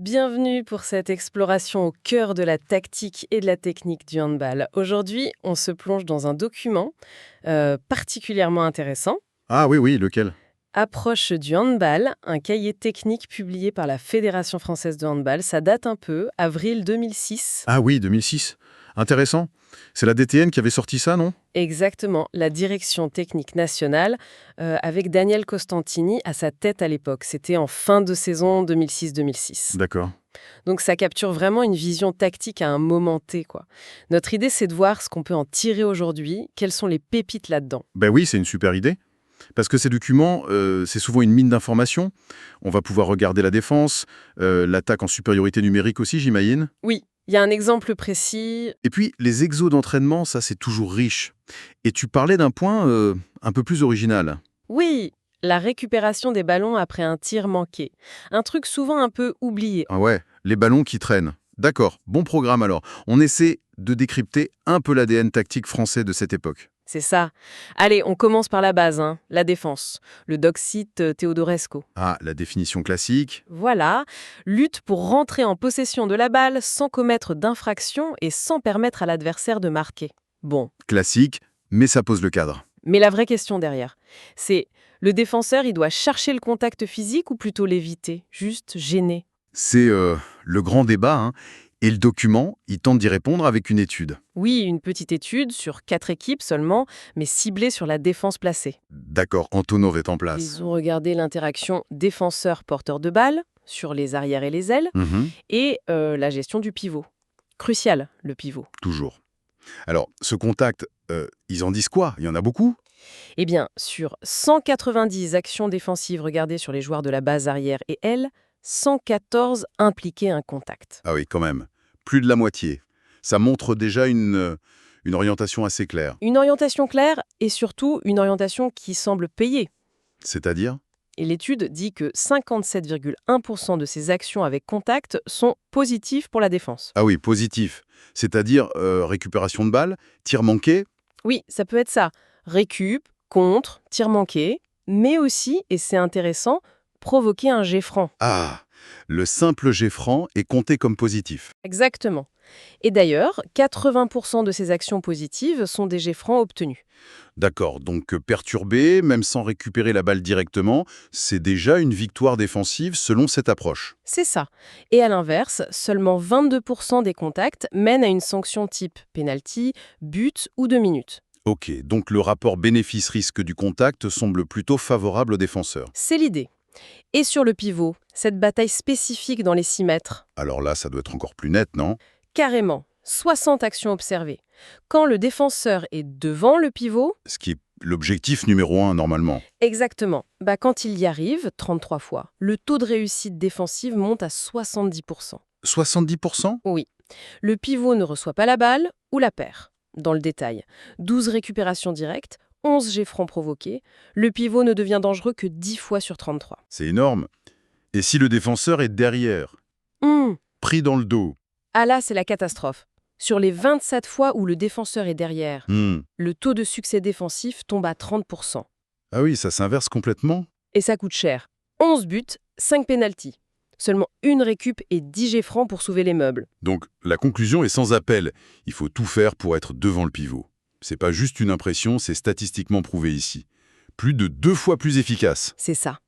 Bienvenue pour cette exploration au cœur de la tactique et de la technique du handball. Aujourd'hui, on se plonge dans un document particulièrement intéressant. Ah oui, oui, lequel? Approche du handball, un cahier technique publié par la Fédération française de handball. Ça date un peu, avril 2006. Ah oui, 2006. Intéressant. C'est la DTN qui avait sorti ça, non? Exactement, la direction technique nationale, avec Daniel Costantini à sa tête à l'époque. C'était en fin de saison 2006-2006. D'accord. Donc ça capture vraiment une vision tactique à un moment T, quoi. Notre idée, c'est de voir ce qu'on peut en tirer aujourd'hui, quelles sont les pépites là-dedans. Ben oui, c'est une super idée. Parce que ces documents, c'est souvent une mine d'informations. On va pouvoir regarder la défense, l'attaque en supériorité numérique aussi, j'imagine. Oui, il y a un exemple précis. Et puis, les exos d'entraînement, ça, c'est toujours riche. Et tu parlais d'un point un peu plus original. Oui, la récupération des ballons après un tir manqué. Un truc souvent un peu oublié. Ah ouais, les ballons qui traînent. D'accord, bon programme alors. On essaie de décrypter un peu l'ADN tactique français de cette époque. C'est ça. Allez, on commence par la base, la défense. Le doc cite Teodorescu. Ah, la définition classique. Voilà, lutte pour rentrer en possession de la balle sans commettre d'infraction et sans permettre à l'adversaire de marquer. Bon, Classique, mais ça pose le cadre. mais la vraie question derrière, c'est le défenseur, il doit chercher le contact physique ou plutôt l'éviter, juste gêner? C'est le grand débat, hein. Et le document, il tente d'y répondre avec une étude. Oui, une petite étude sur 4 équipes seulement, mais ciblée sur la défense placée. D'accord, Antonov est en place. Ils ont regardé l'interaction défenseur-porteur de balle sur les arrières et les ailes Mhm, et la gestion du pivot. Crucial, le pivot. toujours. Alors, ce contact, ils en disent quoi? Il y en a beaucoup? Eh bien, sur 190 actions défensives regardées sur les joueurs de la base arrière et aile, 114 impliquaient un contact. Ah oui, quand même. Plus de la moitié. Ça montre déjà une orientation assez claire. Une orientation claire et surtout une orientation qui semble payer. C'est-à-dire? Et l'étude dit que 57,1% de ces actions avec contact sont positives pour la défense. Ah oui, positif. C'est-à-dire récupération de balles, tir manqué. Oui, ça peut être ça. Récup, contre, tir manqué, mais aussi, et c'est intéressant, provoquer un jet franc. Ah, le simple jet franc est compté comme positif. Exactement. Et d'ailleurs, 80% de ces actions positives sont des jets francs obtenus. D'accord, donc perturber, même sans récupérer la balle directement, c'est déjà une victoire défensive selon cette approche. C'est ça. Et à l'inverse, seulement 22% des contacts mènent à une sanction type penalty, but ou 2 minutes. Ok, donc le rapport bénéfice-risque du contact semble plutôt favorable aux défenseurs. C'est l'idée. Et sur le pivot, cette bataille spécifique dans les 6 mètres, Alors là, ça doit être encore plus net, non? carrément, 60 actions observées. Quand le défenseur est devant le pivot, Ce qui est l'objectif numéro 1 normalement. exactement, quand il y arrive, 33 fois, le taux de réussite défensive monte à 70%. 70%? Oui, le pivot ne reçoit pas la balle ou la perd. Dans le détail, 12 récupérations directes, 11 jets francs provoqués, le pivot ne devient dangereux que 10 fois sur 33. C'est énorme. Et si le défenseur est derrière, pris dans le dos? Ah là, c'est la catastrophe. Sur les 27 fois où le défenseur est derrière, le taux de succès défensif tombe à 30%. Ah oui, ça s'inverse complètement. Et ça coûte cher. 11 buts, 5 pénaltys. Seulement une récup et 10 jets francs pour sauver les meubles. Donc la conclusion est sans appel. Il faut tout faire pour être devant le pivot. C'est pas juste une impression, c'est statistiquement prouvé ici. Plus de 2 fois plus efficace. C'est ça.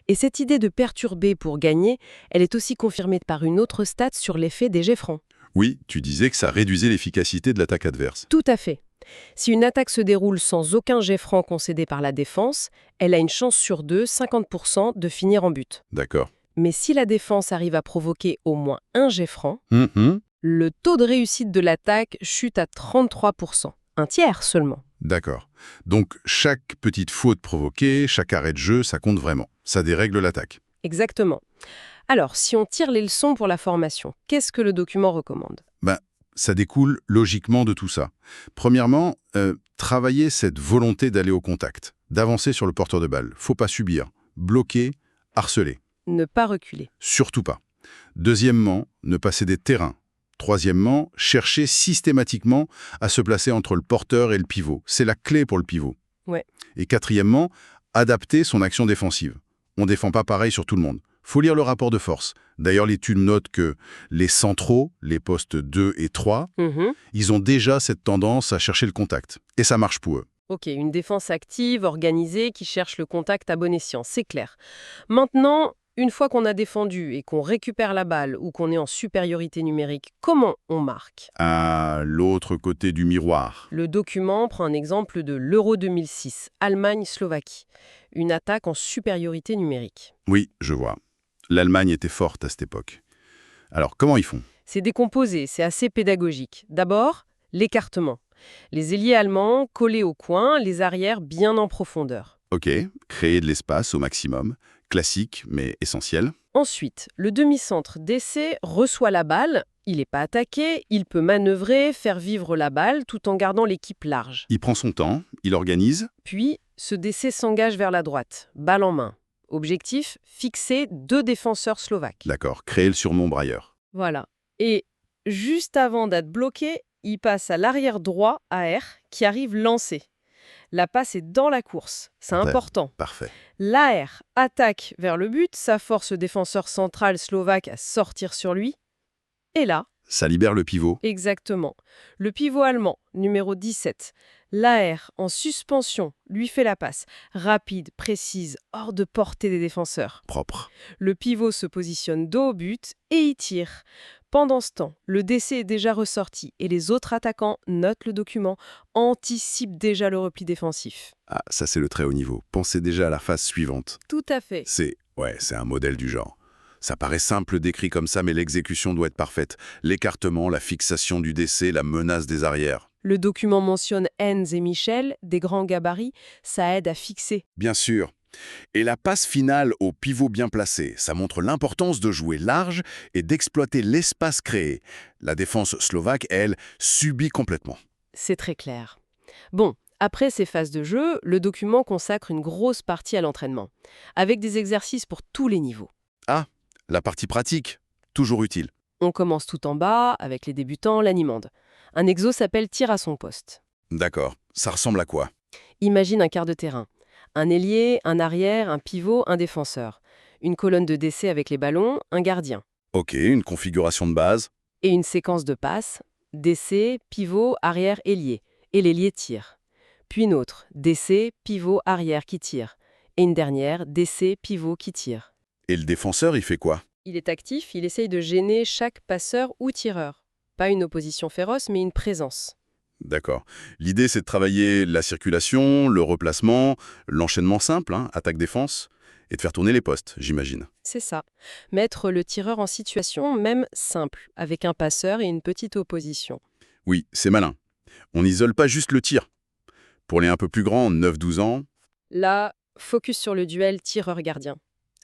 Et cette idée de perturber pour gagner, elle est aussi confirmée par une autre stat sur l'effet des jets francs. Oui, tu disais que ça réduisait l'efficacité de l'attaque adverse. Tout à fait. Si une attaque se déroule sans aucun jet franc concédé par la défense, elle a une chance sur 2, 50%, de finir en but. D'accord. Mais si la défense arrive à provoquer au moins un jet franc, Mhm. le taux de réussite de l'attaque chute à 33%. Un tiers seulement. D'accord. Donc chaque petite faute provoquée, chaque arrêt de jeu, ça compte vraiment. Ça dérègle l'attaque. Exactement. Alors, si on tire les leçons pour la formation, qu'est-ce que le document recommande? Ça découle logiquement de tout ça. Premièrement, travailler cette volonté d'aller au contact, d'avancer sur le porteur de balle. Faut pas subir, bloquer, harceler. Ne pas reculer. Surtout pas. Deuxièmement, ne pas céder de terrain. Troisièmement, chercher systématiquement à se placer entre le porteur et le pivot. C'est la clé pour le pivot. Ouais. Et quatrièmement, adapter son action défensive. On ne défend pas pareil sur tout le monde. Faut lire le rapport de force. D'ailleurs, l'étude note que les centraux, les postes 2 et 3, Mhm. ils ont déjà cette tendance à chercher le contact. Et ça marche pour eux. Ok, une défense active, organisée, qui cherche le contact à bon escient, c'est clair. Maintenant, une fois qu'on a défendu et qu'on récupère la balle ou qu'on est en supériorité numérique, comment on marque? À l'autre côté du miroir. Le document prend un exemple de l'Euro 2006, Allemagne-Slovaquie. Une attaque en supériorité numérique. Oui, je vois. L'Allemagne était forte à cette époque. Alors, comment ils font? C'est décomposé, c'est assez pédagogique. D'abord, l'écartement. Les ailiers allemands collés au coin, les arrières bien en profondeur. Ok, créer de l'espace au maximum. Classique, mais essentiel. Ensuite, le demi-centre d'essai reçoit la balle, il n'est pas attaqué, il peut manœuvrer, faire vivre la balle tout en gardant l'équipe large. Il prend son temps, il organise. Puis, ce décès s'engage vers la droite, balle en main. Objectif, fixer 2 défenseurs slovaques. D'accord, créer le surnombre ailleurs. Voilà. Et juste avant d'être bloqué, il passe à l'arrière droit AR qui arrive lancé. La passe est dans la course, c'est Ouais. important. Parfait. L'AR attaque vers le but, ça force le défenseur central slovaque à sortir sur lui. Et là, Ça libère le pivot. exactement, le pivot allemand, numéro 17, l'AR en suspension, lui fait la passe, rapide, précise, hors de portée des défenseurs. Propre. Le pivot se positionne dos au but et y tire. Pendant ce temps, le décès est déjà ressorti et les autres attaquants notent le document, anticipent déjà le repli défensif. Ah, ça c'est le très haut niveau. Pensez déjà à la phase suivante. Tout à fait. C'est un modèle du genre. Ça paraît simple décrit comme ça, mais l'exécution doit être parfaite. L'écartement, la fixation du décès, la menace des arrières. Le document mentionne Hens et Michel, des grands gabarits, ça aide à fixer. Bien sûr. Et la passe finale au pivot bien placé, ça montre l'importance de jouer large et d'exploiter l'espace créé. La défense slovaque, elle, subit complètement. C'est très clair. Bon, après ces phases de jeu, le document consacre une grosse partie à l'entraînement, avec des exercices pour tous les niveaux. Ah, la partie pratique, toujours utile. On commence tout en bas, avec les débutants, l'animande. Un exo s'appelle tir à son poste. D'accord. Ça ressemble à quoi? Imagine un quart de terrain. Un ailier, un arrière, un pivot, un défenseur. Une colonne de décès avec les ballons, un gardien. Ok, une configuration de base. Et une séquence de passes, décès, pivot, arrière, ailier. Et l'ailier tire. Puis une autre, décès, pivot, arrière qui tire. Et une dernière, décès, pivot qui tire. Et le défenseur, il fait quoi? Il est actif, il essaye de gêner chaque passeur ou tireur. Pas une opposition féroce, mais une présence. D'accord. L'idée, c'est de travailler la circulation, le replacement, l'enchaînement simple, attaque-défense, et de faire tourner les postes, j'imagine. C'est ça. Mettre le tireur en situation, même simple, avec un passeur et une petite opposition. Oui, c'est malin. On n'isole pas juste le tir. Pour les un peu plus grands, 9-12 ans, Là, focus sur le duel tireur-gardien.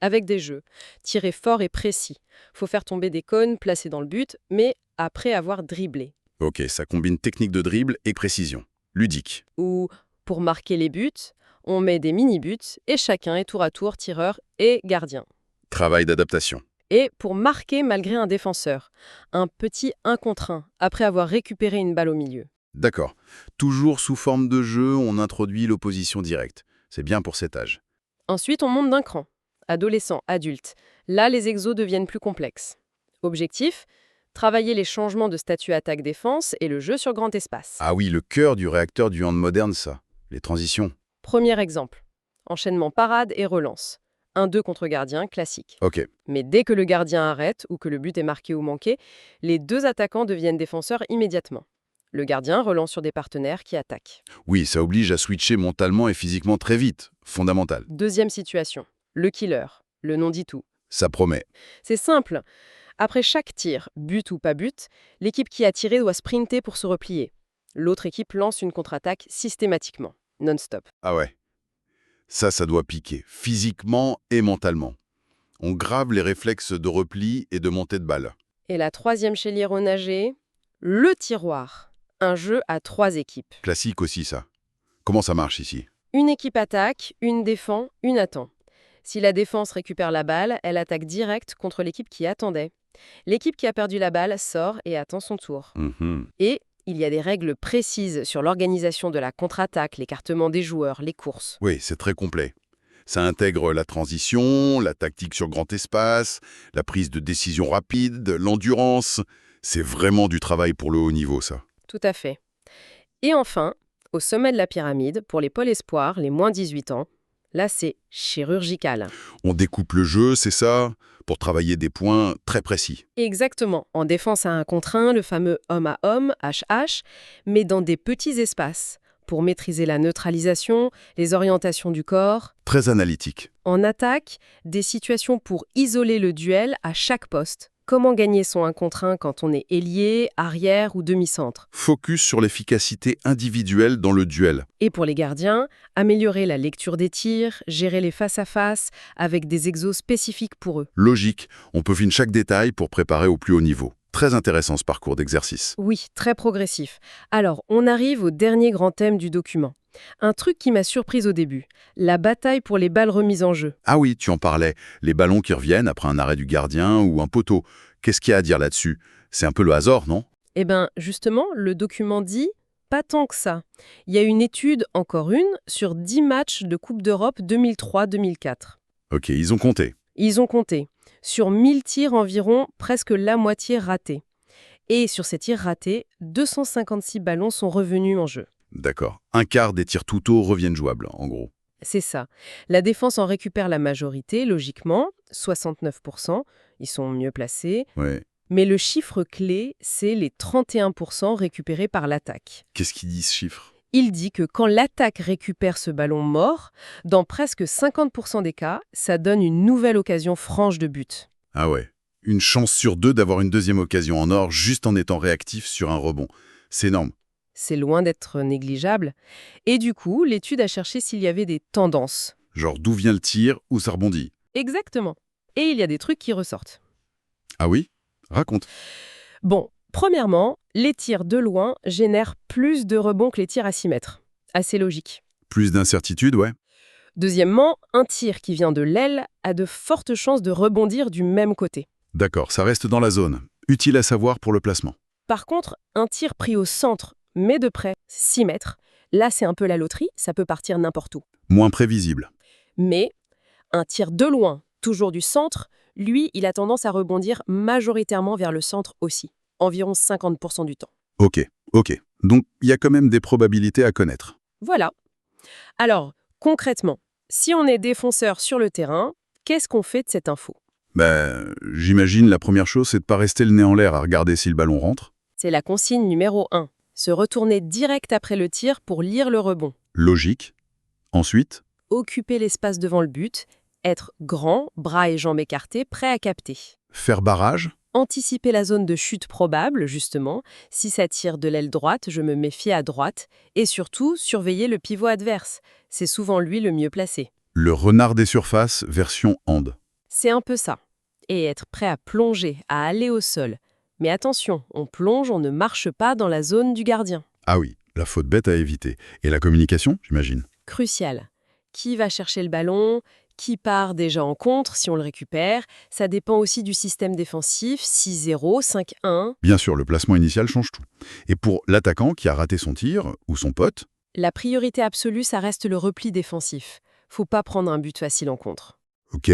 Avec des jeux. Tirer fort et précis. Faut faire tomber des cônes placés dans le but, mais après avoir dribblé. ok, ça combine technique de dribble et précision. Ludique. Ou, pour marquer les buts, on met des mini-buts et chacun est tour à tour tireur et gardien. Travail d'adaptation. Et pour marquer malgré un défenseur, un petit 1 contre 1, après avoir récupéré une balle au milieu. D'accord. Toujours sous forme de jeu, on introduit l'opposition directe. C'est bien pour cet âge. Ensuite, on monte d'un cran. Adolescent, adulte. Là, les exos deviennent plus complexes. Objectif, travailler les changements de statut attaque-défense et le jeu sur grand espace. Ah oui, le cœur du réacteur du hand moderne, ça. Les transitions. Premier exemple. Enchaînement parade et relance. 1-2 contre gardien, classique. Ok. Mais dès que le gardien arrête ou que le but est marqué ou manqué, les 2 attaquants deviennent défenseurs immédiatement. Le gardien relance sur des partenaires qui attaquent. Oui, ça oblige à switcher mentalement et physiquement très vite. Fondamental. Deuxième situation. Le killer. Le nom dit tout. Ça promet. C'est simple. Après chaque tir, but ou pas but, l'équipe qui a tiré doit sprinter pour se replier. L'autre équipe lance une contre-attaque systématiquement, non-stop. Ah ouais. Ça doit piquer, physiquement et mentalement. On grave les réflexes de repli et de montée de balle. Et la troisième chez l'hierronagé, le tiroir. Un jeu à 3 équipes. Classique aussi, ça. Comment ça marche ici? Une équipe attaque, une défend, une attend. Si la défense récupère la balle, elle attaque direct contre l'équipe qui attendait. L'équipe qui a perdu la balle sort et attend son tour. Et il y a des règles précises sur l'organisation de la contre-attaque, l'écartement des joueurs, les courses. Oui, c'est très complet. Ça intègre la transition, la tactique sur grand espace, la prise de décision rapide, l'endurance. C'est vraiment du travail pour le haut niveau, ça. Tout à fait. Et enfin, au sommet de la pyramide, pour les pôles espoirs, les moins 18 ans, là c'est chirurgical. On découpe le jeu, c'est ça, pour travailler des points très précis. Exactement, en défense à 1 contre 1, le fameux homme à homme, HH, mais dans des petits espaces, pour maîtriser la neutralisation, les orientations du corps. Très analytique. En attaque, des situations pour isoler le duel à chaque poste. Comment gagner son 1 contre 1 quand on est ailier, arrière ou demi-centre. Focus sur l'efficacité individuelle dans le duel. Et pour les gardiens, améliorer la lecture des tirs, gérer les face-à-face avec des exos spécifiques pour eux. Logique, on peaufine chaque détail pour préparer au plus haut niveau. Très intéressant ce parcours d'exercice. Oui, très progressif. Alors, on arrive au dernier grand thème du document. Un truc qui m'a surprise au début, la bataille pour les balles remises en jeu. Ah oui, tu en parlais, les ballons qui reviennent après un arrêt du gardien ou un poteau. Qu'est-ce qu'il y a à dire là-dessus? C'est un peu le hasard, non? Eh bien, justement, le document dit pas tant que ça. Il y a une étude, encore une, sur 10 matchs de Coupe d'Europe 2003-2004. Ok, ils ont compté. Ils ont compté. Sur 1000 tirs environ, presque la moitié ratés. Et sur ces tirs ratés, 256 ballons sont revenus en jeu. D'accord. Un quart des tirs tout reviennent jouables, en gros. C'est ça. La défense en récupère la majorité, logiquement, 69%. Ils sont mieux placés. Ouais. Mais le chiffre clé, c'est les 31% récupérés par l'attaque. Qu'est-ce qu'il dit, ce chiffre? Il dit que quand l'attaque récupère ce ballon mort, dans presque 50% des cas, ça donne une nouvelle occasion franche de but. Ah ouais. Une chance sur 2 d'avoir une deuxième occasion en or juste en étant réactif sur un rebond. C'est énorme. C'est loin d'être négligeable. Et du coup, l'étude a cherché s'il y avait des tendances. Genre d'où vient le tir, où ça rebondit. Exactement. Et il y a des trucs qui ressortent. Ah oui? Raconte. Bon, premièrement, les tirs de loin génèrent plus de rebonds que les tirs à 6 mètres. Assez logique. Plus d'incertitude, ouais. Deuxièmement, un tir qui vient de l'aile a de fortes chances de rebondir du même côté. D'accord, ça reste dans la zone. Utile à savoir pour le placement. Par contre, un tir pris au centre, mais de près, 6 mètres, là c'est un peu la loterie, ça peut partir n'importe où. Moins prévisible. Mais un tir de loin, toujours du centre, lui, il a tendance à rebondir majoritairement vers le centre aussi, environ 50% du temps. Ok. Donc, il y a quand même des probabilités à connaître. Voilà. Alors, concrètement, si on est défenseur sur le terrain, qu'est-ce qu'on fait de cette info? J'imagine la première chose, c'est de pas rester le nez en l'air à regarder si le ballon rentre. C'est la consigne numéro 1. Se retourner direct après le tir pour lire le rebond. Logique. Ensuite, Occuper l'espace devant le but. Être grand, bras et jambes écartés, prêt à capter. faire barrage. Anticiper la zone de chute probable, justement. Si ça tire de l'aile droite, je me méfie à droite. Et surtout, surveiller le pivot adverse. C'est souvent lui le mieux placé. Le renard des surfaces, version hand. C'est un peu ça. Et être prêt à plonger, à aller au sol. Mais attention, on plonge, on ne marche pas dans la zone du gardien. Ah oui, la faute bête à éviter. Et la communication, j'imagine. Crucial. Qui va chercher le ballon? Qui part déjà en contre si on le récupère? Ça dépend aussi du système défensif, 6-0, 5-1. Bien sûr, le placement initial change tout. Et pour l'attaquant qui a raté son tir, ou son pote, La priorité absolue, ça reste le repli défensif. Faut pas prendre un but facile en contre. ok,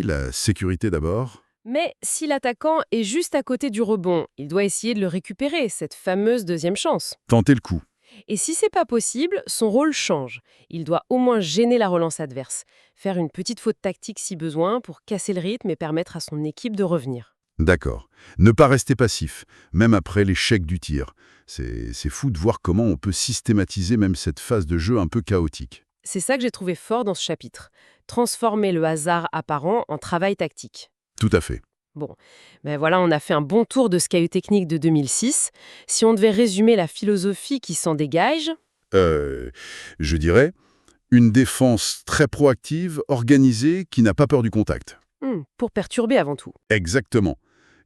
la sécurité d'abord. Mais si l'attaquant est juste à côté du rebond, il doit essayer de le récupérer, cette fameuse deuxième chance. Tenter le coup. Et si c'est pas possible, son rôle change. Il doit au moins gêner la relance adverse, faire une petite faute tactique si besoin pour casser le rythme et permettre à son équipe de revenir. D'accord. Ne pas rester passif, même après l'échec du tir. C'est fou de voir comment on peut systématiser même cette phase de jeu un peu chaotique. C'est ça que j'ai trouvé fort dans ce chapitre. Transformer le hasard apparent en travail tactique. Tout à fait. Ben voilà, on a fait un bon tour de ce cahier technique de 2006. Si on devait résumer la philosophie qui s'en dégage, Je dirais, une défense très proactive, organisée, qui n'a pas peur du contact. pour perturber avant tout. Exactement.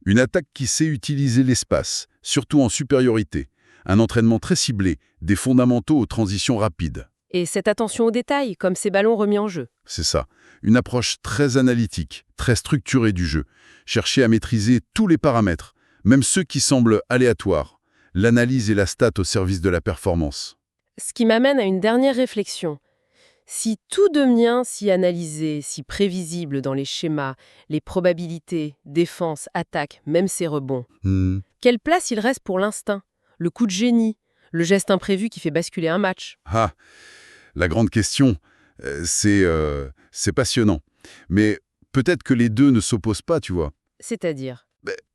Une attaque qui sait utiliser l'espace, surtout en supériorité. Un entraînement très ciblé, des fondamentaux aux transitions rapides. Et cette attention aux détails, comme ces ballons remis en jeu. C'est ça. Une approche très analytique, très structurée du jeu. Chercher à maîtriser tous les paramètres, même ceux qui semblent aléatoires. L'analyse et la stat au service de la performance. Ce qui m'amène à une dernière réflexion. Si tout devient si analysé, si prévisible dans les schémas, les probabilités, défense, attaque, même ses rebonds, Hmm. quelle place il reste pour l'instinct, le coup de génie, le geste imprévu qui fait basculer un match? Ah, la grande question, c'est passionnant. Mais peut-être que les deux ne s'opposent pas, tu vois. C'est-à-dire?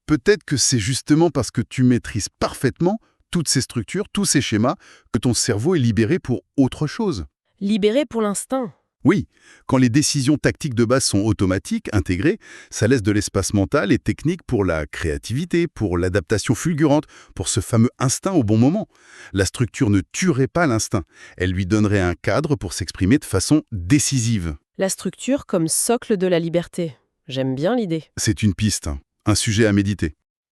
Peut-être que c'est justement parce que tu maîtrises parfaitement toutes ces structures, tous ces schémas, que ton cerveau est libéré pour autre chose. Libéré pour l'instinct. Oui, quand les décisions tactiques de base sont automatiques, intégrées, ça laisse de l'espace mental et technique pour la créativité, pour l'adaptation fulgurante, pour ce fameux instinct au bon moment. La structure ne tuerait pas l'instinct, elle lui donnerait un cadre pour s'exprimer de façon décisive. La structure comme socle de la liberté. J'aime bien l'idée. C'est une piste, hein, un sujet à méditer.